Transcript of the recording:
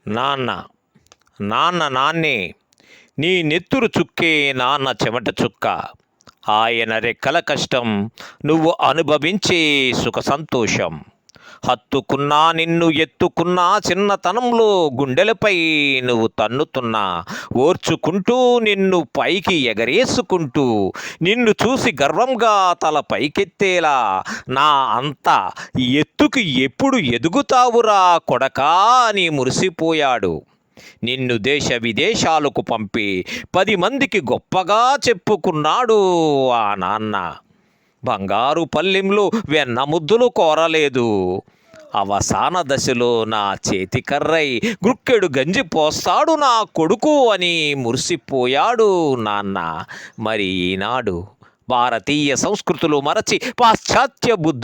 నాన్న నాన్న నాన్నే, నీ నెత్తురు చుక్కే నాన్న చెమట చుక్క. ఆయన రెక్కల కష్టం, నువ్వు అనుభవించే సుఖ సంతోషం. హత్తుకున్నా నిన్ను ఎత్తుకున్నా చిన్నతనంలో గుండెలపై నువ్వు తన్నుతున్నా, ఓర్చుకుంటూ నిన్ను పైకి ఎగరేసుకుంటూ, నిన్ను చూసి గర్వంగా తల పైకెత్తేలా, నా అంత ఎత్తుకి ఎప్పుడు ఎదుగుతావురా కొడకా అని మురిసిపోయాడు. నిన్ను దేశ విదేశాలకు పంపి 10 మందికి గొప్పగా చెప్పుకున్నాడు ఆ నాన్న. బంగారు పల్లెంలో వెన్న ముద్దులు కోరలేదు, అవసాన దశలో నా చేతికర్రై గుక్కెడు గంజి పోస్తాడు నా కొడుకు అని మురిసిపోయాడు నాన్న. మరి ఈనాడు భారతీయ సంస్కృతులు మరచి పాశ్చాత్య బుద్ధులు